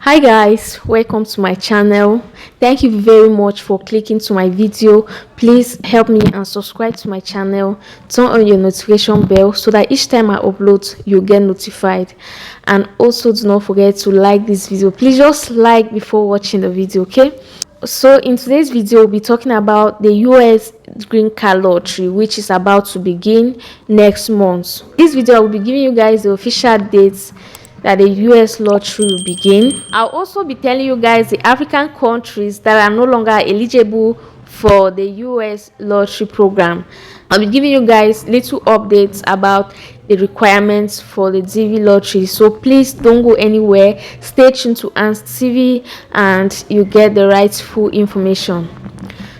Hi guys, welcome to my channel. Thank you very much for clicking to my video. Please help me and subscribe to my channel. Turn on your notification bell so that each time I upload you get notified. And also do not forget to like this video. Please just like before watching the video, okay? So in today's video we'll be talking about the US green card lottery, which is about to begin next month. This video I will be giving you guys the official dates that the US lottery will begin. I'll also be telling you guys the African countries that are no longer eligible for the US lottery program. I'll be giving you guys little updates about the requirements for the TV lottery, so please don't go anywhere. Stay tuned to Ans TV and you get the right full information.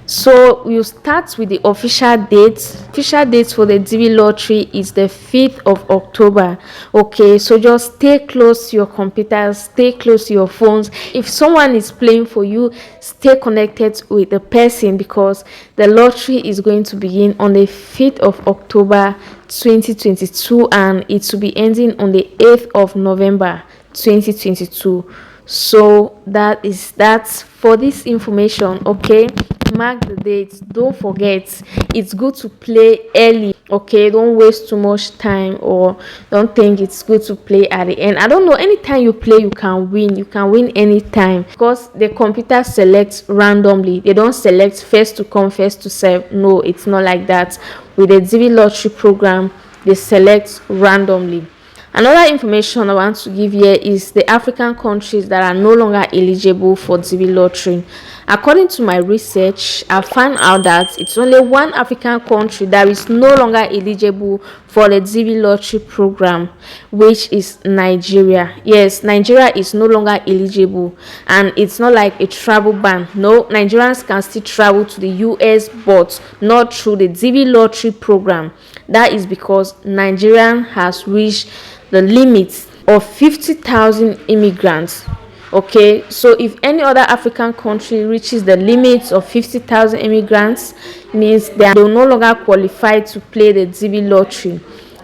So we'll start with the official dates. Official dates for the DV lottery is the 5th of October. Okay, so just stay close to your computers, stay close to your phones. If someone is playing for you, stay connected with the person because the lottery is going to begin on the 5th of October 2022 and it will be ending on the 8th of November 2022. So that's for this information. Okay, mark the dates. Don't forget, it's good to play early. Okay, don't waste too much time or don't think it's good to play at the end. I don't know, anytime you play you can win anytime because the computer selects randomly. They don't select first to come first to serve. No, it's not like that. With the DV lottery program they select randomly. Another information I want to give here is the African countries that are no longer eligible for DV lottery. According to my research, I found out that it's only one African country that is no longer eligible for the DV lottery program, which is Nigeria. Yes, Nigeria is no longer eligible, and it's not like a travel ban. No, Nigerians can still travel to the US, but not through the DV lottery program. That is because Nigeria has reached the limit of 50,000 immigrants. Okay, so if any other African country reaches the limit of 50,000 immigrants, means they will no longer qualify to play the DV lottery.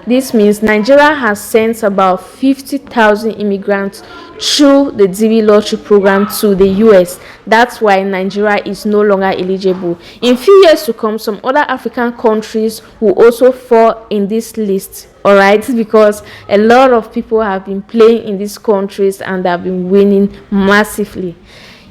This means Nigeria has sent about 50,000 immigrants through the DV lottery program to the US. That's why Nigeria is no longer eligible. In few years to come, some other African countries will also fall in this list. All right, because a lot of people have been playing in these countries and have been winning massively.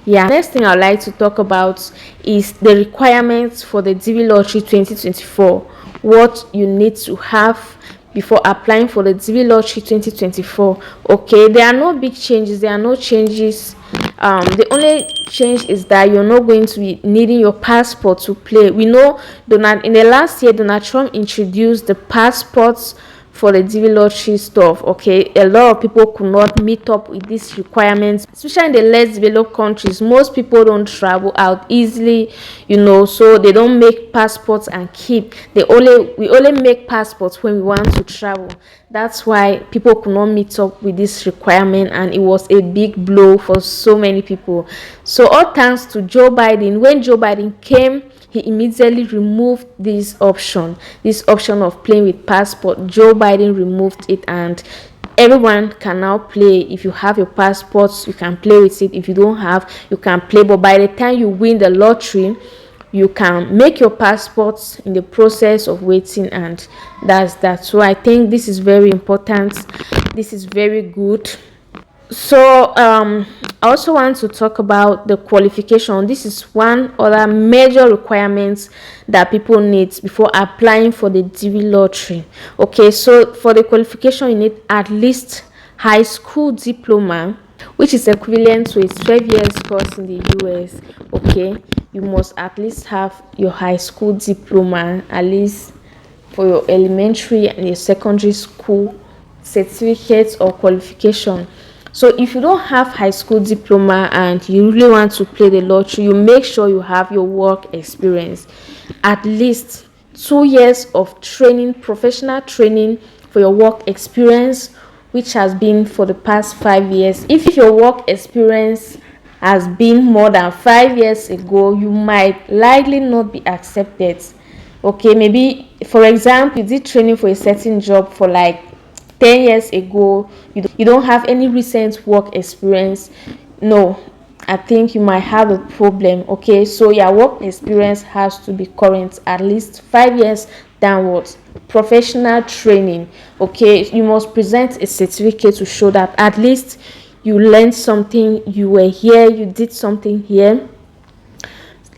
Yeah, next thing I'd like to talk about is the requirements for the DV lottery 2024. What you need to have before applying for the DV lottery 2024. Okay, there are no big changes, there are no changes. The only change is that you're not going to be needing your passport to play. We know in the last year Donald Trump introduced the passports for the DV lottery stuff. Okay, a lot of people could not meet up with these requirements, especially in the less developed countries. Most people don't travel out easily, so they don't make passports and keep. We only make passports when we want to travel. That's why people could not meet up with this requirement, and it was a big blow for so many people. So all thanks to Joe Biden. When Joe Biden came, he immediately removed this option of playing with passport. Joe Biden removed it, and everyone can now play. If you have your passports, you can play with it. If you don't have, you can play, but by the time you win the lottery, you can make your passports in the process of waiting, and that's that. So I think this is very important. This is very good. So I also want to talk about the qualification. This is one other major requirement that people need before applying for the DV lottery. Okay, so for the qualification you need at least high school diploma, which is equivalent to a 12 years course in the US. Okay, you must at least have your high school diploma, at least for your elementary and your secondary school certificates or qualification. So if you don't have high school diploma and you really want to play the lottery, you make sure you have your work experience, at least 2 years of training, professional training for your work experience, which has been for the past 5 years. If your work experience has been more than 5 years ago, you might likely not be accepted. Okay, maybe for example you did training for a certain job for like 10 years ago, you don't have any recent work experience, No, I think you might have a problem. Okay, so your work experience has to be current, at least 5 years downwards. Professional training. Okay, you must present a certificate to show that at least you learned something, you were here, you did something here.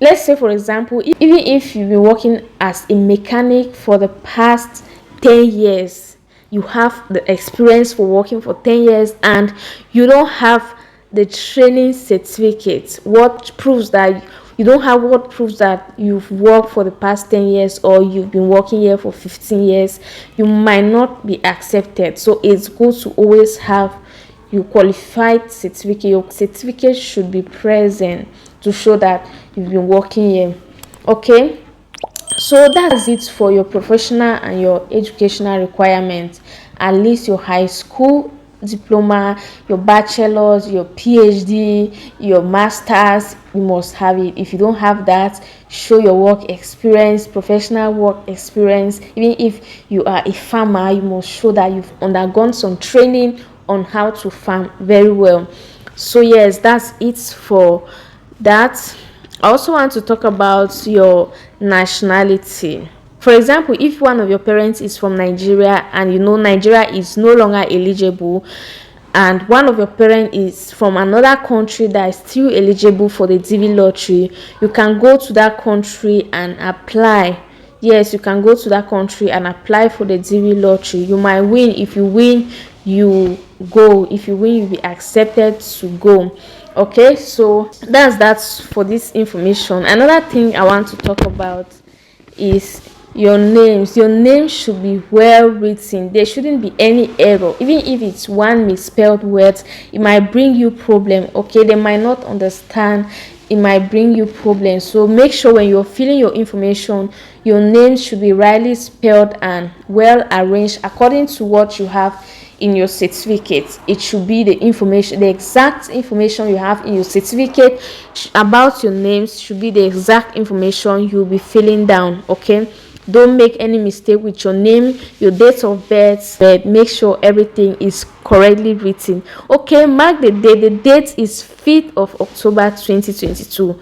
Let's say, for example, even if you've been working as a mechanic for the past 10 years, you have the experience for working for 10 years and you don't have the training certificate, what proves that you don't have what proves that you've worked for the past 10 years or you've been working here for 15 years, you might not be accepted. So it's good to always have your qualified certificate. Your certificate should be present to show that you've been working here. Okay, so that's it for your professional and your educational requirements. At least your high school diploma, your bachelor's, your PhD, your master's, you must have it. If you don't have that, show your work experience, professional work experience. Even if you are a farmer, you must show that you've undergone some training on how to farm very well. So yes, that's it for that. I also want to talk about your nationality. For example, if one of your parents is from Nigeria and you know Nigeria is no longer eligible, and one of your parents is from another country that is still eligible for the DV lottery, you can go to that country and apply. Yes, you can go to that country and apply for the DV lottery. You might win. If you win, you go. If you win, you'll be accepted to go. Okay, so that's for this information. Another thing I want to talk about is your names. Your name should be well written. There shouldn't be any error. Even if it's one misspelled word, it might bring you problem. Okay, they might not understand, it might bring you problems. So make sure when you're filling your information, your name should be rightly spelled and well arranged according to what you have in your certificate. It should be the information, the exact information you have in your certificate about your names should be the exact information you'll be filling down. Okay, don't make any mistake with your name, your date of birth, but make sure everything is correctly written. Okay, mark the date. The date is 5th of October 2022.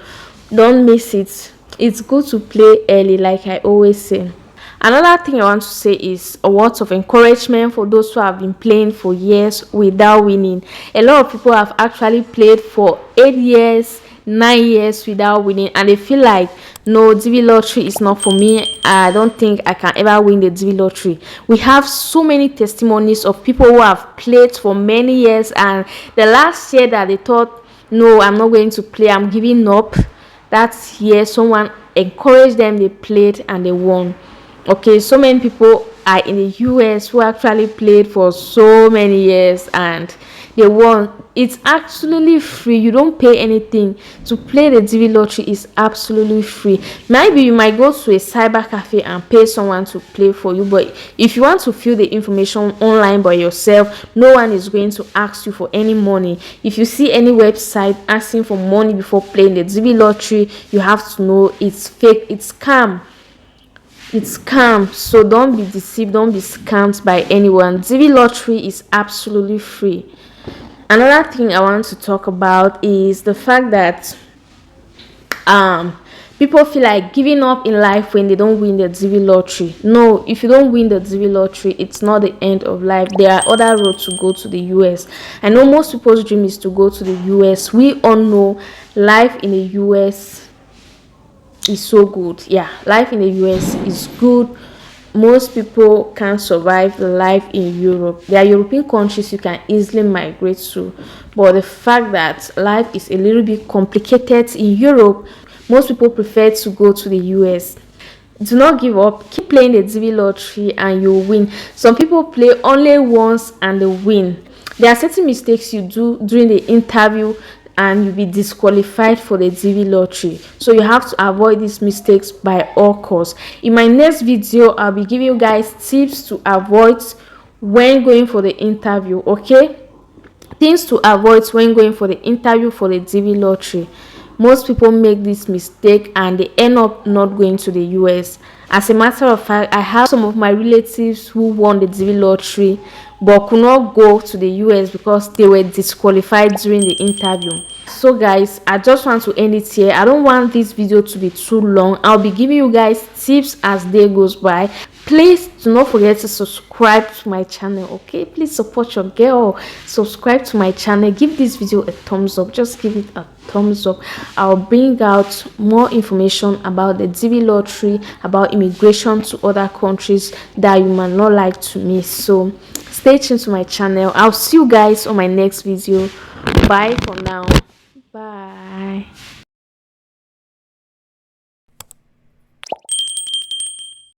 Don't miss it. It's good to play early, like I always say. Another thing I want to say is a word of encouragement for those who have been playing for years without winning. A lot of people have actually played for 8 years, 9 years without winning, and they feel like, no, DV lottery is not for me. I don't think I can ever win the DV lottery. We have so many testimonies of people who have played for many years, and the last year that they thought, no, I'm not going to play, I'm giving up, that year someone encouraged them, they played and they won. Okay, so many people are in the US who actually played for so many years and they won. It's absolutely free. You don't pay anything to play the DV lottery. Is absolutely free. Maybe you might go to a cyber cafe and pay someone to play for you, but if you want to fill the information online by yourself, no one is going to ask you for any money. If you see any website asking for money before playing the DV lottery, you have to know it's fake, it's scam. It's scam. So don't be deceived, don't be scammed by anyone. DV lottery is absolutely free. Another thing I want to talk about is the fact that people feel like giving up in life when they don't win the DV lottery. No, if you don't win the DV lottery, it's not the end of life. There are other roads to go to the US. I know most people's dream is to go to the US. We all know life in the US is so good. Yeah, life in the US is good. Most people can't survive the life in Europe. There are European countries you can easily migrate to, but the fact that life is a little bit complicated in Europe, most people prefer to go to the US. Do not give up. Keep playing the DV lottery and you'll win. Some people play only once and they win. There are certain mistakes you do during the interview and you'll be disqualified for the DV lottery. So you have to avoid these mistakes by all costs. In my next video, I'll be giving you guys tips to avoid when going for the interview. Okay, things to avoid when going for the interview for the DV lottery. Most people make this mistake and they end up not going to the US. As a matter of fact, I have some of my relatives who won the DV lottery but could not go to the US because they were disqualified during the interview. So guys, I just want to end it here. I don't want this video to be too long. I'll be giving you guys tips as day goes by. Please do not forget to subscribe to my channel. Okay, please support your girl. Subscribe to my channel, give this video a thumbs up. Just give it a thumbs up. I'll bring out more information about the DV lottery, about immigration to other countries that you might not like to miss. So stay tuned to my channel. I'll see you guys on my next video. Bye for now. Bye.